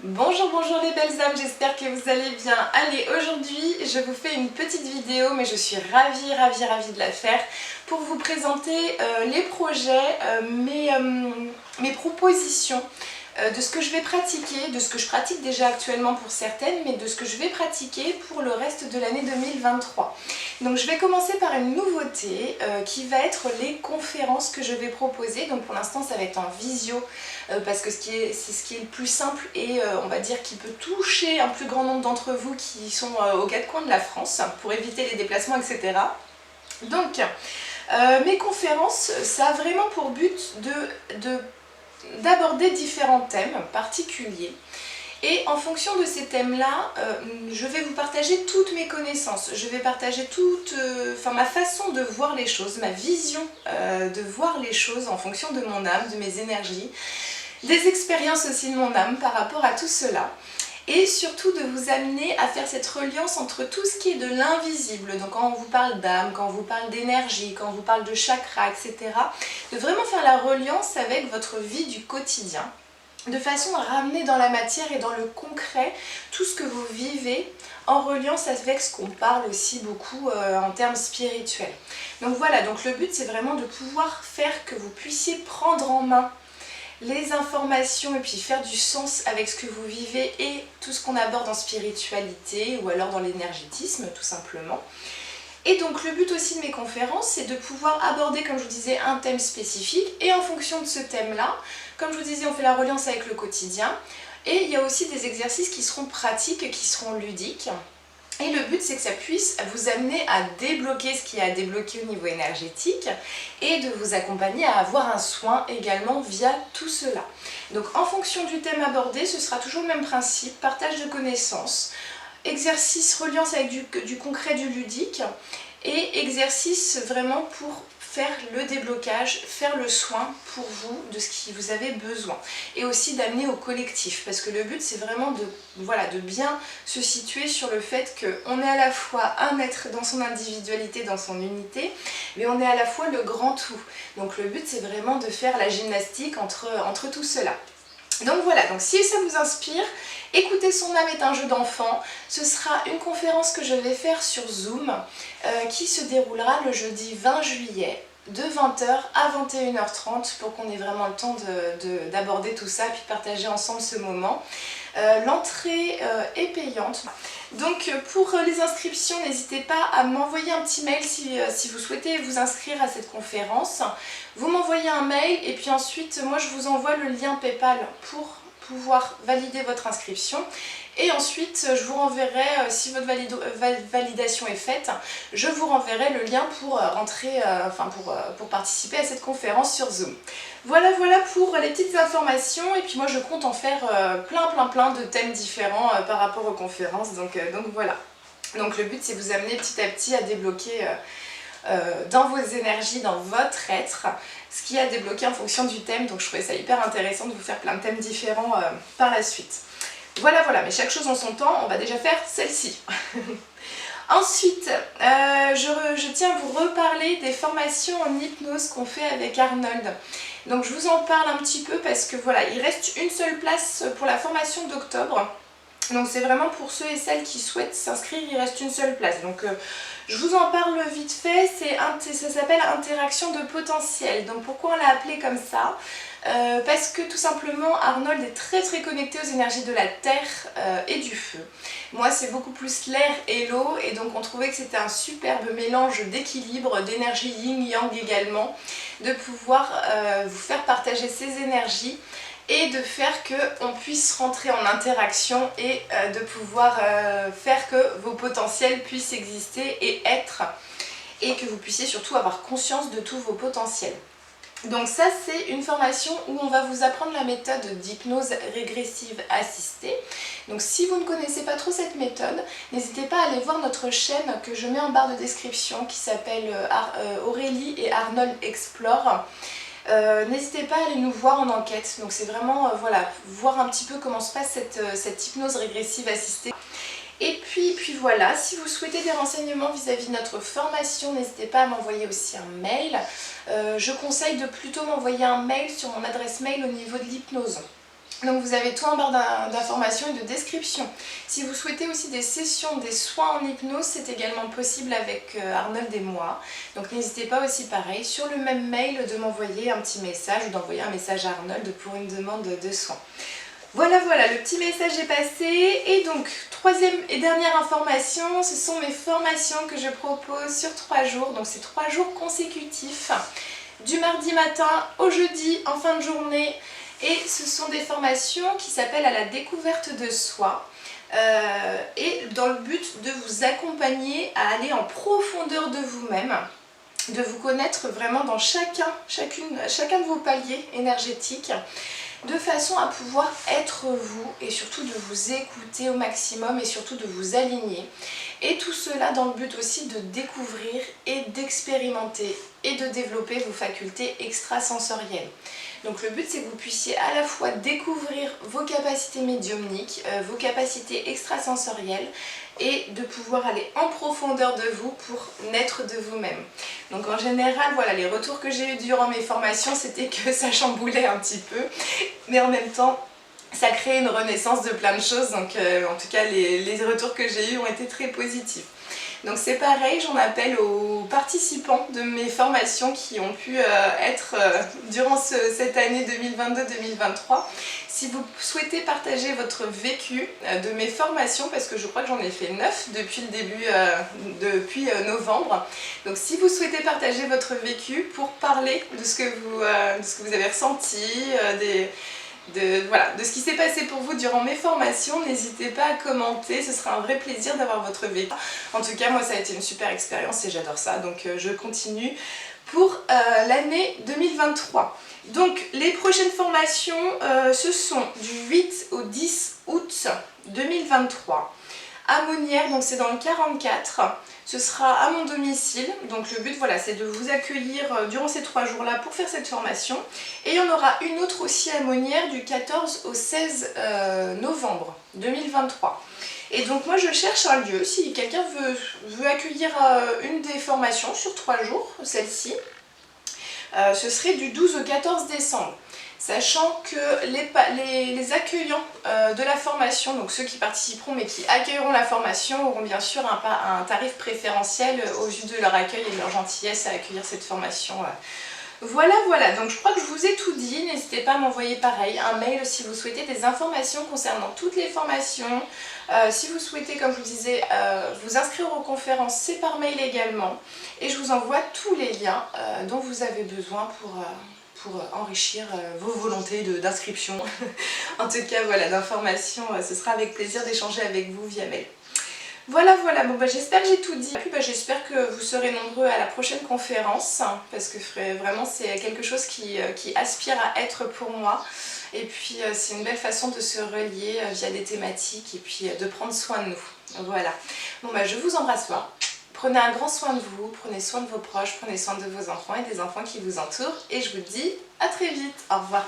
Bonjour, bonjour les belles âmes, j'espère que vous allez bien. Allez, aujourd'hui je vous fais une petite vidéo, mais je suis ravie de la faire pour vous présenter les projets, mes propositions de ce que je vais pratiquer, de ce que je pratique déjà actuellement pour certaines, mais de ce que je vais pratiquer pour le reste de l'année 2023. Donc je vais commencer par une nouveauté qui va être les conférences que je vais proposer. Donc pour l'instant ça va être en visio parce que c'est ce qui est le plus simple et on va dire qui peut toucher un plus grand nombre d'entre vous qui sont aux quatre coins de la France pour éviter les déplacements, etc. Donc mes conférences, ça a vraiment pour but d'aborder différents thèmes particuliers. Et en fonction de ces thèmes-là, je vais vous partager toutes mes connaissances. Je vais partager ma façon de voir les choses, ma vision de voir les choses en fonction de mon âme, de mes énergies, des expériences aussi de mon âme par rapport à tout cela. Et surtout de vous amener à faire cette reliance entre tout ce qui est de l'invisible. Donc quand on vous parle d'âme, quand on vous parle d'énergie, quand on vous parle de chakra, etc. De vraiment faire la reliance avec votre vie du quotidien. De façon à ramener dans la matière et dans le concret tout ce que vous vivez en reliance avec ce qu'on parle aussi beaucoup en termes spirituels. Donc voilà, donc le but c'est vraiment de pouvoir faire que vous puissiez prendre en main les informations et puis faire du sens avec ce que vous vivez et tout ce qu'on aborde en spiritualité ou alors dans l'énergétisme tout simplement. Et donc le but aussi de mes conférences, c'est de pouvoir aborder, comme je vous disais, un thème spécifique. Et en fonction de ce thème-là, comme je vous disais, on fait la reliance avec le quotidien. Et il y a aussi des exercices qui seront pratiques, qui seront ludiques. Et le but, c'est que ça puisse vous amener à débloquer ce qui est à débloquer au niveau énergétique et de vous accompagner à avoir un soin également via tout cela. Donc en fonction du thème abordé, ce sera toujours le même principe, partage de connaissances, exercice reliance avec du concret, du ludique et exercice vraiment pour faire le déblocage, faire le soin pour vous de ce qui vous avez besoin et aussi d'amener au collectif parce que le but c'est vraiment de bien se situer sur le fait qu'on est à la fois un être dans son individualité, dans son unité, mais on est à la fois le grand tout. Donc le but c'est vraiment de faire la gymnastique entre tout cela. Donc voilà, donc si ça vous inspire, écoutez Son âme est un jeu d'enfant, ce sera une conférence que je vais faire sur Zoom qui se déroulera le jeudi 20 juillet de 20 h à 21 h 30 pour qu'on ait vraiment le temps d'aborder tout ça et puis partager ensemble ce moment. L'entrée est payante. Donc pour les inscriptions, n'hésitez pas à m'envoyer un petit mail si vous souhaitez vous inscrire à cette conférence. Vous m'envoyez un mail et puis ensuite moi je vous envoie le lien PayPal pour pouvoir valider votre inscription. Et ensuite, je vous renverrai, si votre validation est faite, je vous renverrai le lien pour rentrer, pour participer à cette conférence sur Zoom. Voilà pour les petites informations. Et puis moi, je compte en faire plein de thèmes différents par rapport aux conférences. Donc voilà. Donc le but, c'est vous amener petit à petit à débloquer dans vos énergies, dans votre être, ce qui a débloqué en fonction du thème. Donc je trouvais ça hyper intéressant de vous faire plein de thèmes différents par la suite. Voilà, mais chaque chose en son temps, on va déjà faire celle-ci. Ensuite, je tiens à vous reparler des formations en hypnose qu'on fait avec Arnold. Donc je vous en parle un petit peu parce que voilà, il reste une seule place pour la formation d'octobre. Donc c'est vraiment pour ceux et celles qui souhaitent s'inscrire, il reste une seule place. Donc je vous en parle vite fait, ça s'appelle interaction de potentiel. Donc pourquoi on l'a appelé comme ça ? Parce que tout simplement Arnold est très connecté aux énergies de la terre et du feu. Moi c'est beaucoup plus l'air et l'eau et donc on trouvait que c'était un superbe mélange d'équilibre, d'énergie yin-yang également, de pouvoir vous faire partager ces énergies et de faire qu'on puisse rentrer en interaction et de pouvoir faire que vos potentiels puissent exister et être et que vous puissiez surtout avoir conscience de tous vos potentiels. Donc ça c'est une formation où on va vous apprendre la méthode d'hypnose régressive assistée. Donc si vous ne connaissez pas trop cette méthode, n'hésitez pas à aller voir notre chaîne que je mets en barre de description qui s'appelle Aurélie et Arnold Explore. N'hésitez pas à aller nous voir en enquête, donc c'est vraiment voir un petit peu comment se passe cette hypnose régressive assistée. Et puis voilà, si vous souhaitez des renseignements vis-à-vis de notre formation, n'hésitez pas à m'envoyer aussi un mail. Je conseille de plutôt m'envoyer un mail sur mon adresse mail au niveau de l'hypnose. Donc vous avez tout en barre d'informations et de description. Si vous souhaitez aussi des sessions, des soins en hypnose, c'est également possible avec Arnold et moi. Donc n'hésitez pas aussi pareil sur le même mail de m'envoyer un petit message ou d'envoyer un message à Arnold pour une demande de soins. Voilà, le petit message est passé. Et donc, troisième et dernière information, ce sont mes formations que je propose sur 3 jours. Donc c'est 3 jours consécutifs, du mardi matin au jeudi en fin de journée. Et ce sont des formations qui s'appellent à la découverte de soi et dans le but de vous accompagner à aller en profondeur de vous-même, de vous connaître vraiment dans chacun de vos paliers énergétiques, de façon à pouvoir être vous et surtout de vous écouter au maximum et surtout de vous aligner. Et tout cela dans le but aussi de découvrir et d'expérimenter et de développer vos facultés extrasensorielles. Donc le but c'est que vous puissiez à la fois découvrir vos capacités médiumniques, vos capacités extrasensorielles et de pouvoir aller en profondeur de vous pour naître de vous-même. Donc en général, voilà, les retours que j'ai eu durant mes formations, c'était que ça chamboulait un petit peu, mais en même temps, ça crée une renaissance de plein de choses. Donc en tout cas, les retours que j'ai eus ont été très positifs. Donc c'est pareil, j'en appelle aux participants de mes formations qui ont pu être durant cette année 2022-2023. Si vous souhaitez partager votre vécu de mes formations, parce que je crois que j'en ai fait 9 depuis le début, depuis novembre. Donc si vous souhaitez partager votre vécu pour parler de ce que vous avez ressenti, de ce qui s'est passé pour vous durant mes formations, n'hésitez pas à commenter, ce sera un vrai plaisir d'avoir votre vécu. En tout cas, moi ça a été une super expérience et j'adore ça, donc je continue pour l'année 2023. Donc les prochaines formations, ce sont du 8 au 10 août 2023 à Monnières, donc c'est dans le 44. Ce sera à mon domicile, donc le but voilà, c'est de vous accueillir durant ces 3 jours-là pour faire cette formation. Et il y en aura une autre aussi à Monnières du 14 au 16 novembre 2023. Et donc moi je cherche un lieu, si quelqu'un veut accueillir une des formations sur 3 jours, celle-ci, ce serait du 12 au 14 décembre. Sachant que les accueillants de la formation, donc ceux qui participeront mais qui accueilleront la formation, auront bien sûr un tarif préférentiel au vu de leur accueil et de leur gentillesse à accueillir cette formation. Voilà, donc je crois que je vous ai tout dit. N'hésitez pas à m'envoyer pareil un mail si vous souhaitez des informations concernant toutes les formations. Si vous souhaitez, comme je vous disais, vous inscrire aux conférences, c'est par mail également. Et je vous envoie tous les liens dont vous avez besoin pour enrichir vos volontés d'inscription. En tout cas, voilà, d'informations, ce sera avec plaisir d'échanger avec vous via mail. Voilà, bon bah j'espère que j'ai tout dit. Et puis j'espère que vous serez nombreux à la prochaine conférence, parce que vraiment c'est quelque chose qui aspire à être pour moi. Et puis c'est une belle façon de se relier via des thématiques et puis de prendre soin de nous. Voilà. Bon bah je vous embrasse fort. Prenez un grand soin de vous, prenez soin de vos proches, prenez soin de vos enfants et des enfants qui vous entourent. Et je vous dis à très vite. Au revoir.